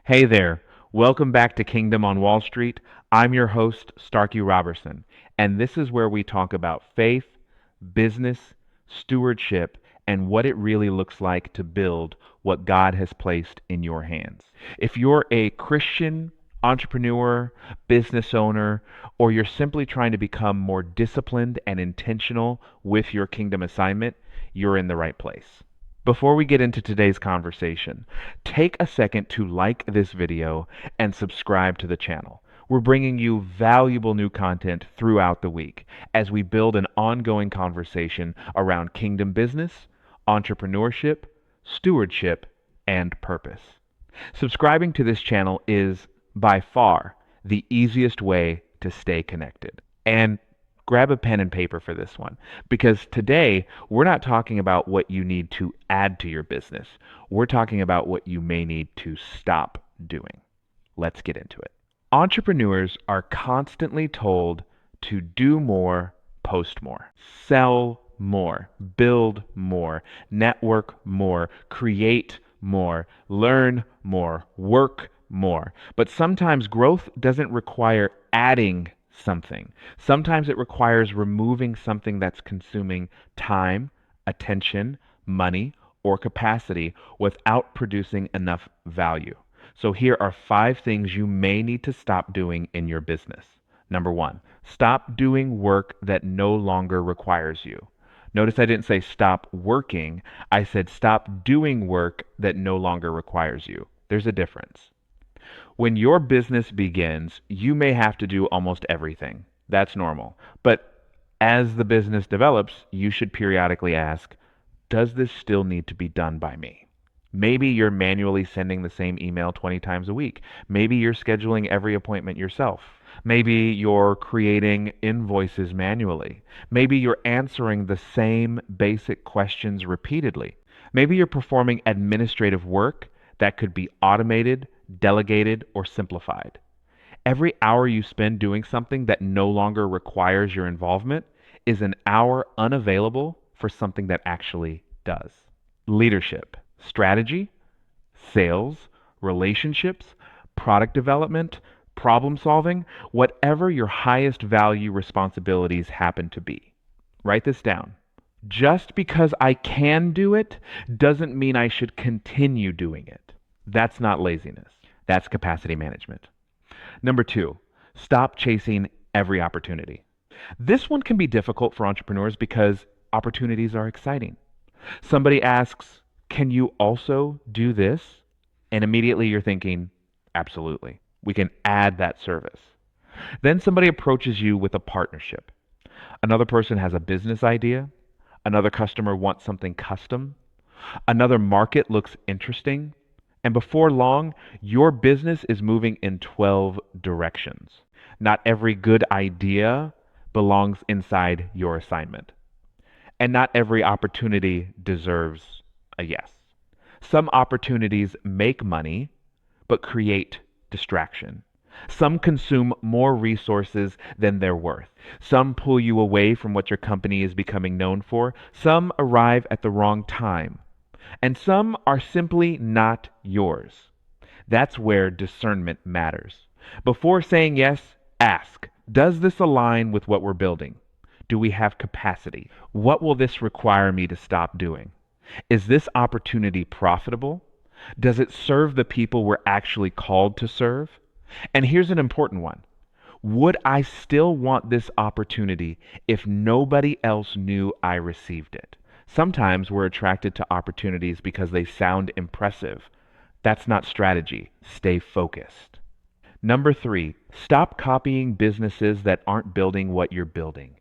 Hey there. Welcome back to Kingdom on Wall Street. I'm your host, Starkey Robertson, and this is where we talk about faith, business, stewardship, and what it really looks like to build what God has placed in your hands. If you're a Christian entrepreneur, business owner, or you're simply trying to become more disciplined and intentional with your kingdom assignment, you're in the right place. Before we get into today's conversation, take a second to like this video and subscribe to the channel. We're bringing you valuable new content throughout the week as we build an ongoing conversation around kingdom business, entrepreneurship, stewardship, and purpose. Subscribing to this channel is by far the easiest way to stay connected. And grab a pen and paper for this one because today we're not talking about what you need to add to your business. We're talking about what you may need to stop doing. Let's get into it. Entrepreneurs are constantly told to do more, post more, sell more, build more, network more, create more, learn more, work more. But sometimes growth doesn't require adding something. Sometimes it requires removing something that's consuming time, attention, money, or capacity without producing enough value. So here are 5 things you may need to stop doing in your business. Number 1, stop doing work that no longer requires you. Notice I didn't say stop working. I said stop doing work that no longer requires you. There's a difference. When your business begins, you may have to do almost everything. That's normal. But as the business develops, you should periodically ask, does this still need to be done by me? Maybe you're manually sending the same email 20 times a week. Maybe you're scheduling every appointment yourself. Maybe you're creating invoices manually. Maybe you're answering the same basic questions repeatedly. Maybe you're performing administrative work that could be automated, delegated, or simplified. Every hour you spend doing something that no longer requires your involvement is an hour unavailable for something that actually does. Leadership, strategy, sales, relationships, product development, problem solving, whatever your highest value responsibilities happen to be. Write this down. Just because I can do it doesn't mean I should continue doing it. That's not laziness. That's capacity management. Number 2, stop chasing every opportunity. This one can be difficult for entrepreneurs because opportunities are exciting. Somebody asks, can you also do this? And immediately you're thinking, absolutely. We can add that service. Then somebody approaches you with a partnership. Another person has a business idea. Another customer wants something custom. Another market looks interesting. And before long, your business is moving in 12 directions. Not every good idea belongs inside your assignment. And not every opportunity deserves a yes. Some opportunities make money, but create distraction. Some consume more resources than they're worth. Some pull you away from what your company is becoming known for. Some arrive at the wrong time. And some are simply not yours. That's where discernment matters. Before saying yes, ask, does this align with what we're building? Do we have capacity? What will this require me to stop doing? Is this opportunity profitable? Does it serve the people we're actually called to serve? And here's an important one. Would I still want this opportunity if nobody else knew I received it? Sometimes we're attracted to opportunities because they sound impressive. That's not strategy. Stay focused. Number 3, stop copying businesses that aren't building what you're building.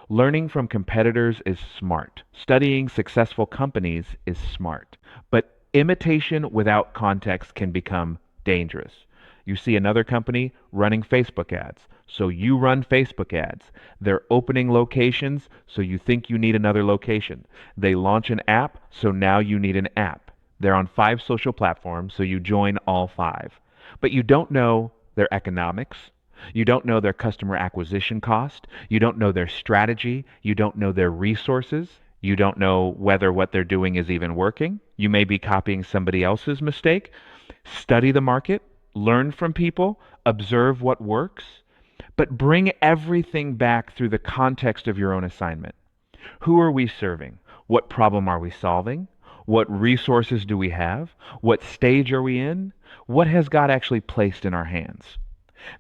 Learning from competitors is smart. Studying successful companies is smart. But imitation without context can become dangerous. You see another company running Facebook ads, so you run Facebook ads. They're opening locations, so you think you need another location. They launch an app, so now you need an app. They're on 5 social platforms, so you join all 5. But you don't know their economics. You don't know their customer acquisition cost. You don't know their strategy. You don't know their resources. You don't know whether what they're doing is even working. You may be copying somebody else's mistake. Study the market, learn from people, observe what works, but bring everything back through the context of your own assignment. Who are we serving? What problem are we solving? What resources do we have? What stage are we in? What has God actually placed in our hands?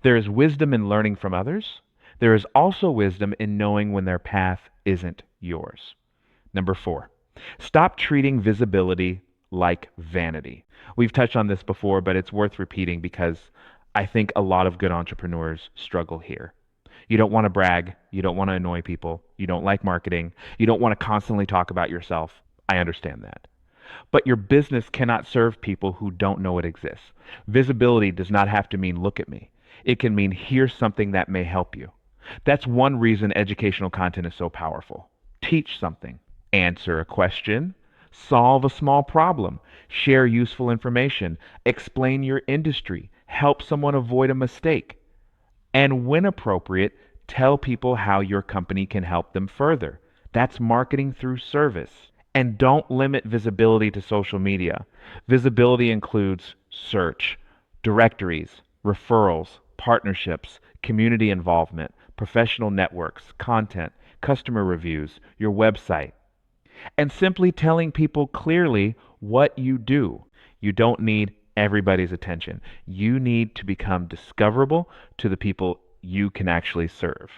There is wisdom in learning from others. There is also wisdom in knowing when their path isn't yours. Number 4, stop treating visibility like vanity. We've touched on this before, but it's worth repeating because I think a lot of good entrepreneurs struggle here. You don't want to brag. You don't want to annoy people. You don't like marketing. You don't want to constantly talk about yourself. I understand that. But your business cannot serve people who don't know it exists. Visibility does not have to mean look at me. It can mean here's something that may help you. That's one reason educational content is so powerful. Teach something, answer a question, solve a small problem, share useful information, explain your industry, help someone avoid a mistake, and when appropriate, tell people how your company can help them further. That's marketing through service. And don't limit visibility to social media. Visibility includes search, directories, referrals, partnerships, community involvement, professional networks, content, customer reviews, your website, and simply telling people clearly what you do. You don't need everybody's attention. You need to become discoverable to the people you can actually serve.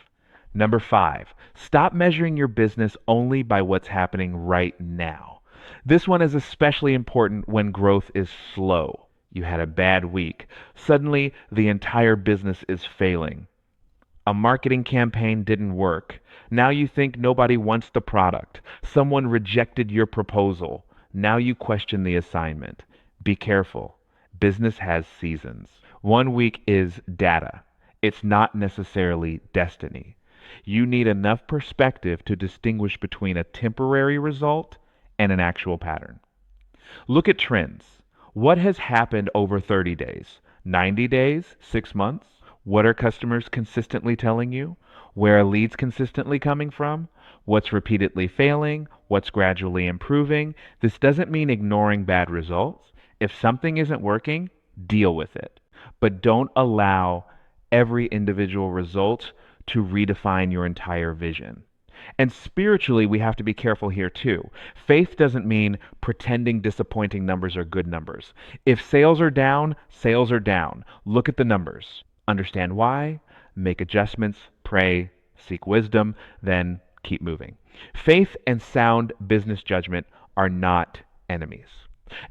Number 5, stop measuring your business only by what's happening right now. This one is especially important when growth is slow. You had a bad week. Suddenly, the entire business is failing. A marketing campaign didn't work. Now you think nobody wants the product. Someone rejected your proposal. Now you question the assignment. Be careful. Business has seasons. One week is data. It's not necessarily destiny. You need enough perspective to distinguish between a temporary result and an actual pattern. Look at trends. What has happened over 30 days? 90 days? 6 months? What are customers consistently telling you? Where are leads consistently coming from? What's repeatedly failing? What's gradually improving? This doesn't mean ignoring bad results. If something isn't working, deal with it. But don't allow every individual result to redefine your entire vision. And spiritually, we have to be careful here too. Faith doesn't mean pretending disappointing numbers are good numbers. If sales are down, sales are down. Look at the numbers. Understand why, make adjustments, pray, seek wisdom, then keep moving. Faith and sound business judgment are not enemies.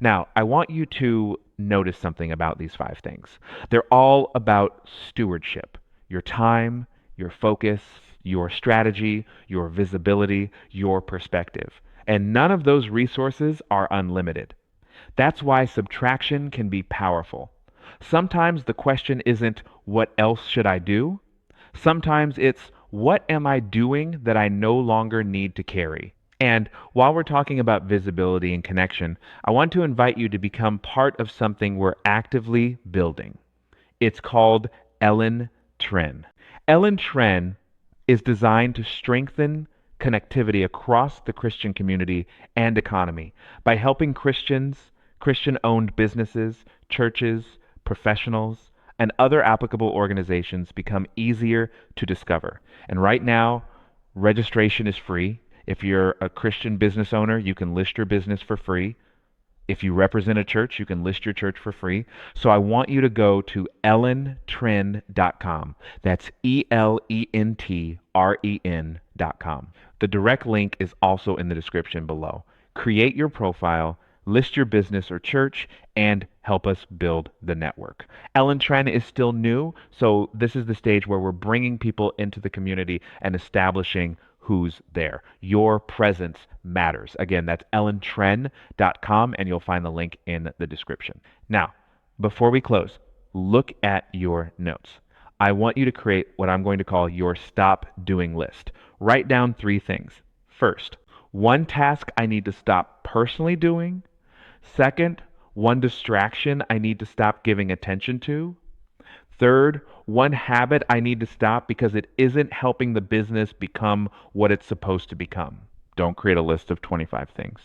Now, I want you to notice something about these 5 things. They're all about stewardship: your time, your focus, your strategy, your visibility, your perspective. And none of those resources are unlimited. That's why subtraction can be powerful. Sometimes the question isn't, what else should I do? Sometimes it's, what am I doing that I no longer need to carry? And while we're talking about visibility and connection, I want to invite you to become part of something we're actively building. It's called Ellen Tren. Ellen Tren is designed to strengthen connectivity across the Christian community and economy by helping Christians, Christian owned businesses, churches, professionals, and other applicable organizations become easier to discover. And right now, registration is free. If you're a Christian business owner, you can list your business for free. If you represent a church, you can list your church for free. So I want you to go to ellentren.com. That's ELENTREN.com. The direct link is also in the description below. Create your profile, list your business or church, and help us build the network. Ellen Tren is still new, so this is the stage where we're bringing people into the community and establishing who's there. Your presence matters. Again, that's ellentren.com, and you'll find the link in the description. Now, before we close, look at your notes. I want you to create what I'm going to call your stop doing list. Write down 3 things. First, one task I need to stop personally doing. Second, one distraction I need to stop giving attention to. Third, one habit I need to stop because it isn't helping the business become what it's supposed to become. Don't create a list of 25 things.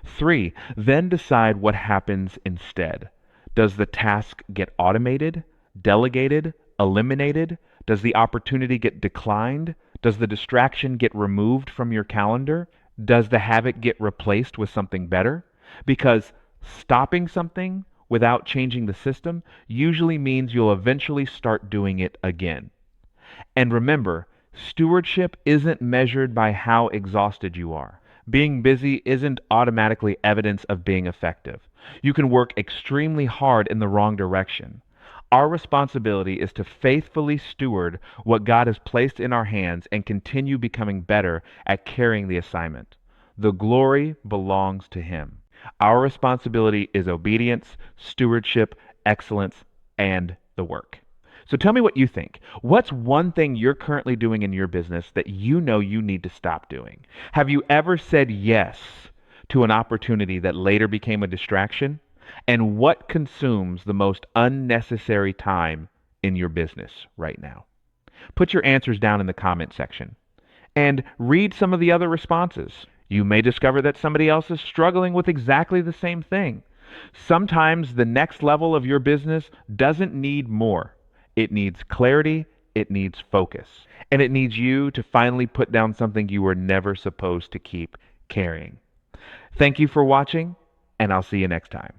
3, then decide what happens instead. Does the task get automated, delegated, eliminated? Does the opportunity get declined? Does the distraction get removed from your calendar? Does the habit get replaced with something better? Because stopping something without changing the system usually means you'll eventually start doing it again. And remember, stewardship isn't measured by how exhausted you are. Being busy isn't automatically evidence of being effective. You can work extremely hard in the wrong direction. Our responsibility is to faithfully steward what God has placed in our hands and continue becoming better at carrying the assignment. The glory belongs to Him. Our responsibility is obedience, stewardship, excellence, and the work. So tell me what you think. What's one thing you're currently doing in your business that you know you need to stop doing? Have you ever said yes to an opportunity that later became a distraction? And what consumes the most unnecessary time in your business right now? Put your answers down in the comment section and read some of the other responses. You may discover that somebody else is struggling with exactly the same thing. Sometimes the next level of your business doesn't need more. It needs clarity, it needs focus, and it needs you to finally put down something you were never supposed to keep carrying. Thank you for watching, and I'll see you next time.